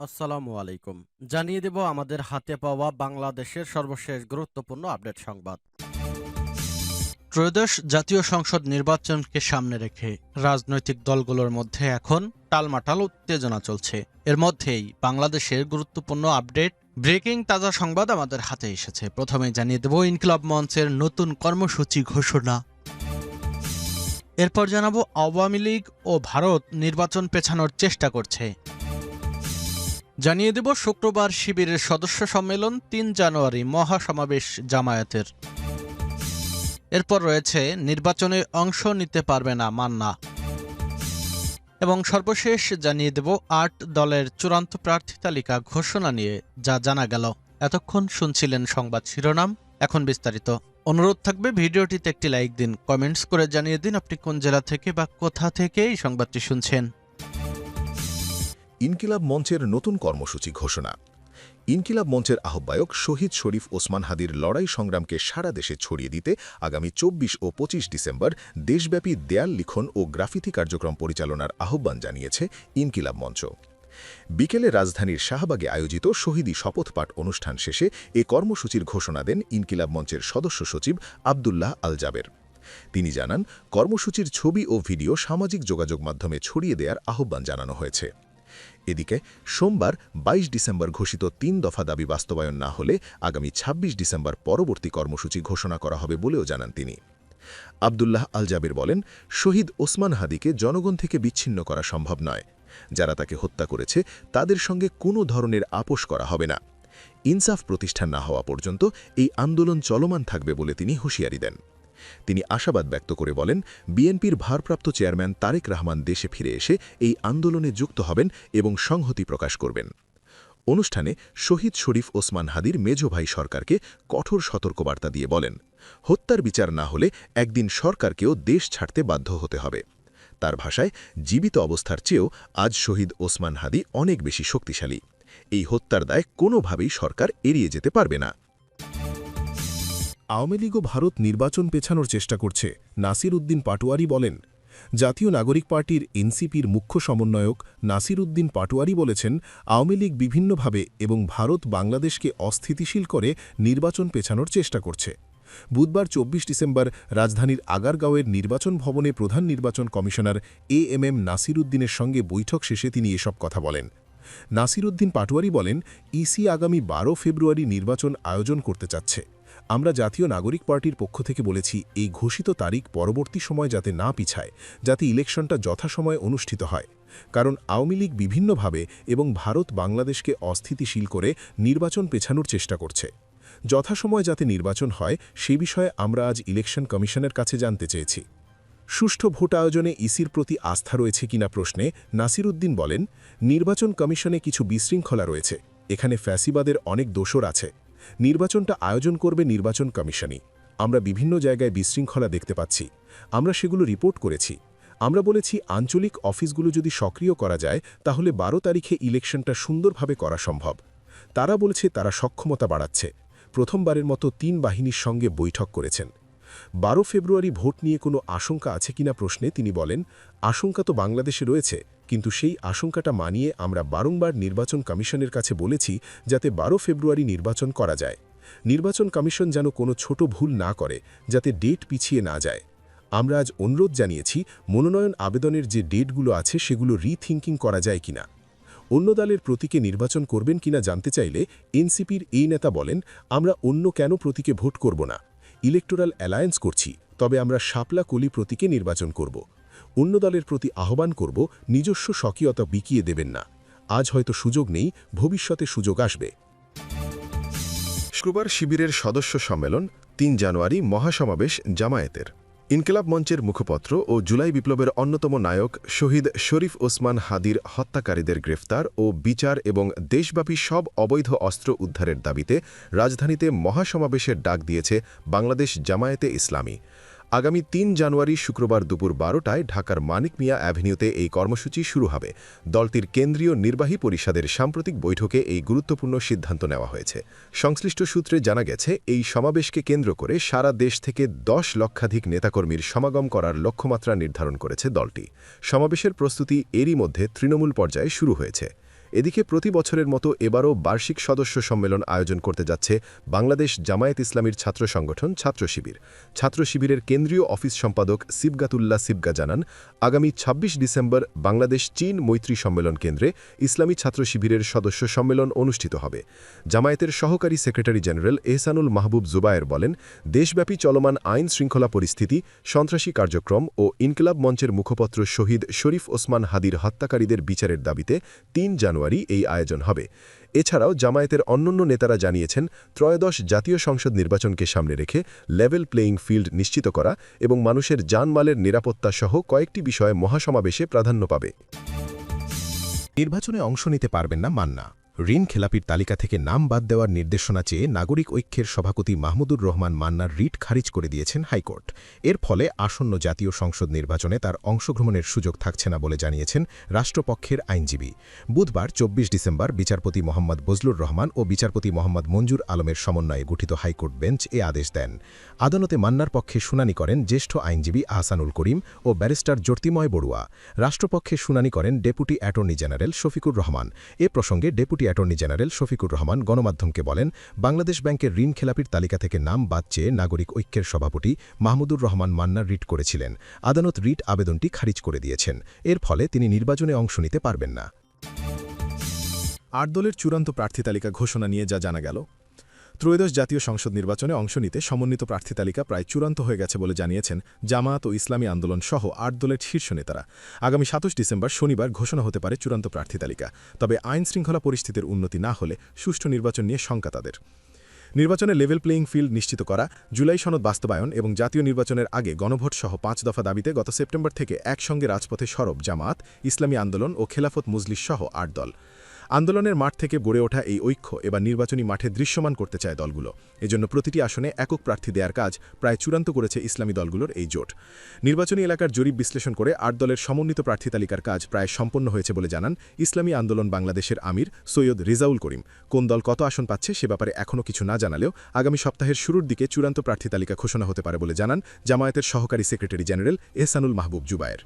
আসসালামু আলাইকুম। জানিয়ে দেব আমাদের হাতে পাওয়া বাংলাদেশের সর্বশেষ গুরুত্বপূর্ণ আপডেট সংবাদ। ত্রয়োদশ জাতীয় সংসদ নির্বাচনকে সামনে রেখে রাজনৈতিক দলগুলোর মধ্যে এখন টালমাটাল উত্তেজনা চলছে। এর মধ্যেই বাংলাদেশের গুরুত্বপূর্ণ আপডেট, ব্রেকিং তাজা সংবাদ আমাদের হাতে এসেছে। প্রথমেই জানিয়ে দেব ইনকিলাব মঞ্চের নতুন কর্মসূচি ঘোষণা। এরপর জানাবো আওয়ামী লীগ ও ভারত নির্বাচন পেছানোর চেষ্টা করছে। জানিয়ে দেব শুক্রবার শিবিরের সদস্য সম্মেলন, ৩ জানুয়ারি মহাসমাবেশ জামায়াতের। এরপর রয়েছে নির্বাচনে অংশ নিতে পারবে না মান্না। এবং সর্বশেষ জানিয়ে দেব ৮ দলের চূড়ান্ত প্রার্থী তালিকা ঘোষণা নিয়ে যা জানা গেল। এতক্ষণ শুনছিলেন সংবাদ শিরোনাম, এখন বিস্তারিত। অনুরোধ থাকবে ভিডিওটিতে একটি লাইক দিন, কমেন্টস করে জানিয়ে দিন আপনি কোন জেলা থেকে বা কোথা থেকে এই সংবাদটি শুনছেন। ইনকিলাব মঞ্চের নতুন কর্মসূচি ঘোষণা। ইনকিলাব মঞ্চের আহ্বায়ক শহীদ শরীফ ওসমান হাদির লড়াই সংগ্রামকে সারা দেশে ছড়িয়ে দিতে আগামী ২৪ ও ২৫ ডিসেম্বর দেশব্যাপী দেয়াল লিখন ও গ্রাফিতি কার্যক্রম পরিচালনার আহ্বান জানিয়েছে ইনকিলাব মঞ্চ। বিকেলে রাজধানীর শাহবাগে আয়োজিত শহীদি শপথপাঠ অনুষ্ঠান শেষে এ কর্মসূচির ঘোষণা দেন ইনকিলাব মঞ্চের সদস্য সচিব আবদুল্লাহ আল জাবের। তিনি জানান, কর্মসূচির ছবি ও ভিডিও সামাজিক যোগাযোগ মাধ্যমে ছড়িয়ে দেওয়ার আহ্বান জানানো হয়েছে। এদিকে সোমবার ২২ ডিসেম্বর ঘোষিত ৩ দফা দাবি বাস্তবায়ন না হলে আগামী ২৬ ডিসেম্বর পরবর্তী কর্মসূচি ঘোষণা করা হবে বলেও জানান তিনি। আবদুল্লাহ আল জাবের বলেন, শহীদ ওসমান হাদিকে জনগণ থেকে বিচ্ছিন্ন করা সম্ভব নয়। যারা তাকে হত্যা করেছে তাদের সঙ্গে কোনো ধরনের আপোষ করা হবে না। ইনসাফ প্রতিষ্ঠা না হওয়া পর্যন্ত এই আন্দোলন চলমান থাকবে বলে তিনি হুঁশিয়ারি দেন। তিনি আশাবাদ ব্যক্ত করে বলেন, বিএনপির ভারপ্রাপ্ত চেয়ারম্যান তারেক রহমান দেশে ফিরে এসে এই আন্দোলনে যুক্ত হবেন এবং সংহতি প্রকাশ করবেন। অনুষ্ঠানে শহীদ শরীফ ওসমান হাদির মেজ ভাই সরকারকে কঠোর সতর্কবার্তা দিয়ে বলেন, হত্যার বিচার না হলে একদিন সরকারকেও দেশ ছাড়তে বাধ্য হতে হবে। তার ভাষায়, জীবিত অবস্থার চেয়েও আজ শহীদ ওসমান হাদি অনেক বেশি শক্তিশালী। এই হত্যার দায় কোনোভাবেই সরকার এড়িয়ে যেতে পারবে না। আওয়ামী লীগ ও ভারত নির্বাচন পেছানোর চেষ্টা করছে, নাসির উদ্দিন পাটোয়ারি বলেন। জাতীয় নাগরিক পার্টির এনসিপির মুখ্য সমন্বয়ক নাসির উদ্দিন পাটোয়ারি বলেছেন, আওয়ামী লীগ বিভিন্নভাবে এবং ভারত বাংলাদেশকে অস্থিতিশীল করে নির্বাচন পেছানোর চেষ্টা করছে। বুধবার ২৪ ডিসেম্বর রাজধানীর আগারগাঁওয়ের নির্বাচন ভবনে প্রধান নির্বাচন কমিশনার এএমএম নাসির উদ্দিনের সঙ্গে বৈঠক শেষে তিনি এসব কথা বলেন। নাসির উদ্দিন পাটোয়ারি বলেন, ইসি আগামী ১২ ফেব্রুয়ারি নির্বাচন আয়োজন করতে চাচ্ছে। আমরা জাতীয় নাগরিক পার্টির পক্ষ থেকে বলেছি, এই ঘোষিত তারিখ পরবর্তী সময় যাতে না পিছায়, যাতে ইলেকশনটা যথাসময়ে অনুষ্ঠিত হয়। কারণ আওয়ামী লীগ বিভিন্নভাবে এবং ভারত বাংলাদেশকে অস্থিতিশীল করে নির্বাচন পেছানোর চেষ্টা করছে। যথাসময়ে যাতে নির্বাচন হয় সে বিষয়ে আমরা আজ ইলেকশন কমিশনের কাছে জানতে চেয়েছি। সুষ্ঠু ভোট আয়োজনে ইসির প্রতি আস্থা রয়েছে কিনা প্রশ্নে নাসির উদ্দিন বলেন, নির্বাচন কমিশনে কিছু বিশৃঙ্খলা রয়েছে, এখানে ফ্যাসিবাদের অনেক দোষর আছে। নির্বাচনটা আয়োজন করবে নির্বাচন কমিশনই। আমরা বিভিন্ন জায়গায় বিশৃঙ্খলা দেখতে পাচ্ছি, আমরা সেগুলো রিপোর্ট করেছি। আমরা বলেছি, আঞ্চলিক অফিসগুলো যদি সক্রিয় করা যায় তাহলে ১২ তারিখে ইলেকশনটা সুন্দরভাবে করা সম্ভব। তারা বলছে তারা সক্ষমতা বাড়াচ্ছে। প্রথমবারের মতো ৩ বাহিনীর সঙ্গে বৈঠক করেছেন। ১২ ফেব্রুয়ারি ভোট নিয়ে কোনো আশঙ্কা আছে কিনা প্রশ্নে তিনি বলেন, আশঙ্কা তো বাংলাদেশে রয়েছে, কিন্তু সেই আশঙ্কাটা মানিয়ে আমরা বারংবার নির্বাচন কমিশনের কাছে বলেছি যাতে ১২ ফেব্রুয়ারি নির্বাচন করা যায়। নির্বাচন কমিশন যেন কোনো ছোট ভুল না করে, যাতে ডেট পিছিয়ে না যায়। আমরা আজ অনুরোধ জানিয়েছি, মনোনয়ন আবেদনের যে ডেটগুলো আছে সেগুলো রিথিঙ্কিং করা যায় কিনা। অন্য দলের প্রতীকে নির্বাচন করবেন কিনা জানতে চাইলে এনসিপির এই নেতা বলেন, আমরা অন্য কেন প্রতীকে ভোট করব না। ইলেকটোরাল অ্যালায়েন্স করছি, তবে আমরা শাপলা কলি প্রতীকে নির্বাচন করব। অন্য দলের প্রতি আহ্বান করব, নিজস্ব স্বকীয়তা বিকিয়ে দেবেন না। আজ হয়তো সুযোগ নেই, ভবিষ্যতে সুযোগ আসবে। শুক্রবার শিবিরের সদস্য সম্মেলন, ৩ জানুয়ারি মহাসমাবেশ জামায়াতের। ইনকিলাব মঞ্চের মুখপত্র ও জুলাই বিপ্লবের অন্যতম নায়ক শহীদ শরীফ ওসমান হাদির হত্যাকারীদের গ্রেফতার ও বিচার এবং দেশব্যাপী সব অবৈধ অস্ত্র উদ্ধারের দাবিতে রাজধানীতে মহাসমাবেশের ডাক দিয়েছে বাংলাদেশ জামায়াতে ইসলামী। আগামী ৩ জানুয়ারি শুক্রবার দুপুর ১২টায় ঢাকার মানিক মিয়া অ্যাভিনিউতে এই কর্মসূচি শুরু হবে। দলটির কেন্দ্রীয় নির্বাহী পরিষদের সাম্প্রতিক বৈঠকে এই গুরুত্বপূর্ণ সিদ্ধান্ত নেওয়া হয়েছে। সংশ্লিষ্ট সূত্রে জানা গেছে, এই সমাবেশকে কেন্দ্র করে সারা দেশ থেকে ১০ লক্ষাধিক নেতাকর্মীর সমাগম করার লক্ষ্যমাত্রা নির্ধারণ করেছে দলটি। সমাবেশের প্রস্তুতি এরই মধ্যে তৃণমূল পর্যায়ে শুরু হয়েছে। এদিকে প্রতি বছরের মতো এবারও বার্ষিক সদস্য সম্মেলন আয়োজন করতে যাচ্ছে বাংলাদেশ জামায়াত ইসলামীর ছাত্র সংগঠন ছাত্র শিবির। ছাত্র শিবিরের কেন্দ্রীয় অফিস সম্পাদক সিবগাতুল্লাহ সিবগা জানান, আগামী ২৬ ডিসেম্বর বাংলাদেশ চীন মৈত্রী সম্মেলন কেন্দ্রে ইসলামী ছাত্র শিবিরের সদস্য সম্মেলন অনুষ্ঠিত হবে। জামায়াতের সহকারী সেক্রেটারি জেনারেল এহসানুল মাহবুব জুবায়ের বলেন, দেশব্যাপী চলমান আইন শৃঙ্খলা পরিস্থিতি, সন্ত্রাসী কার্যক্রম ও ইনকিলাব মঞ্চের মুখপত্র শহীদ শরীফ ওসমান হাদির হত্যাকারীদের বিচারের দাবিতে ৩ জানুয়ারি এই আয়োজন হবে। এছাড়াও জামায়াতের অন্যান্য নেতারা জানিয়েছেন, ত্রয়োদশ জাতীয় সংসদ নির্বাচনকে সামনে রেখে লেভেল প্লেয়িং ফিল্ড নিশ্চিত করা এবং মানুষের জানমালের নিরাপত্তা সহ কয়েকটি বিষয়ে মহাসমাবেশে প্রাধান্য পাবে। নির্বাচনে অংশ নিতে পারবেন না মান্না। ঋণ খেলাপির তালিকা থেকে নাম বাদ দেওয়ার নির্দেশনা চেয়ে নাগরিক ঐক্যের সভাপতি মাহমুদুর রহমান মান্নার রিট খারিজ করে দিয়েছেন হাইকোর্ট। এর ফলে আসন্ন জাতীয় সংসদ নির্বাচনে তার অংশগ্রহণের সুযোগ থাকছে না বলে জানিয়েছেন রাষ্ট্রপক্ষের আইনজীবী। বুধবার ২৪ ডিসেম্বর বিচারপতি মোহাম্মদ বজলুর রহমান ও বিচারপতি মোহাম্মদ মঞ্জুর আলমের সমন্বয়ে গঠিত হাইকোর্ট বেঞ্চ এ আদেশ দেন। আদালতে মান্নার পক্ষে শুনানি করেন জ্যেষ্ঠ আইনজীবী আহসানুল করিম ও ব্যারিস্টার জ্যোতির্ময় বড়ুয়া। রাষ্ট্রপক্ষে শুনানি করেন deputy attorney general Shafiqur Rahman. এ প্রসঙ্গে deputy attorney general Shafiqur Rahman গণমাধ্যমকে বলেন, বাংলাদেশ ব্যাংকের ঋণ খেলাপির তালিকা থেকে নাম বাদ চেয়ে নাগরিক ঐক্যের সভাপতি মাহমুদুর রহমান মান্না রিট করেছিলেন। আদালত রিট আবেদনটি খারিজ করে দিয়েছেন। এর ফলে তিনি নির্বাচনে অংশ নিতে পারবেন না। ৮ দলের চূড়ান্ত প্রার্থী তালিকা ঘোষণা নিয়ে যা জানা গেল। ত্রয়োদশ জাতীয় সংসদ নির্বাচনে অংশ নিতে সমন্বিত প্রার্থী তালিকা প্রায় চূড়ান্ত হয়ে গেছে বলে জানিয়েছেন জামায়াত ও ইসলামী আন্দোলন সহ ৮ দলের শীর্ষ নেতারা। আগামী ২৭ ডিসেম্বর শনিবার ঘোষণা হতে পারে চূড়ান্ত প্রার্থী তালিকা। তবে আইন শৃঙ্খলা পরিস্থিতির উন্নতি না হলে সুষ্ঠু নির্বাচন নিয়ে শঙ্কা তাদের। নির্বাচনে লেভেল প্লেয়িং ফিল্ড নিশ্চিত করা, জুলাই সনদ বাস্তবায়ন এবং জাতীয় নির্বাচনের আগে গণভোট সহ ৫ দফা দাবিতে গত সেপ্টেম্বর থেকে একসঙ্গে রাজপথে সরব জামায়াত, ইসলামী আন্দোলন ও খেলাফত মজলিস সহ ৮ দল। আন্দোলনের মাঠ থেকে গড়ে ওঠা এই ঐক্য এবার নির্বাচনী মাঠে দৃশ্যমান করতে চায় দলগুলো। এজন্য প্রতিটি আসনে একক প্রার্থী দেওয়ার কাজ প্রায় চূড়ান্ত করেছে ইসলামী দলগুলোর এই জোট। নির্বাচনী এলাকার জরিপ বিশ্লেষণ করে ৮ দলের সমন্বিত প্রার্থী তালিকার কাজ প্রায় সম্পন্ন হয়েছে বলে জানান ইসলামী আন্দোলন বাংলাদেশের আমির সৈয়দ রেজাউল করিম। কোন দল কত আসন পাচ্ছে সে ব্যাপারে এখনও কিছু না জানালেও আগামী সপ্তাহের শুরুর দিকে চূড়ান্ত প্রার্থী তালিকা ঘোষণা হতে পারে বলে জানান জামায়াতের সহকারী সেক্রেটারি জেনারেল এহসানুল মাহবুব জুবায়ের।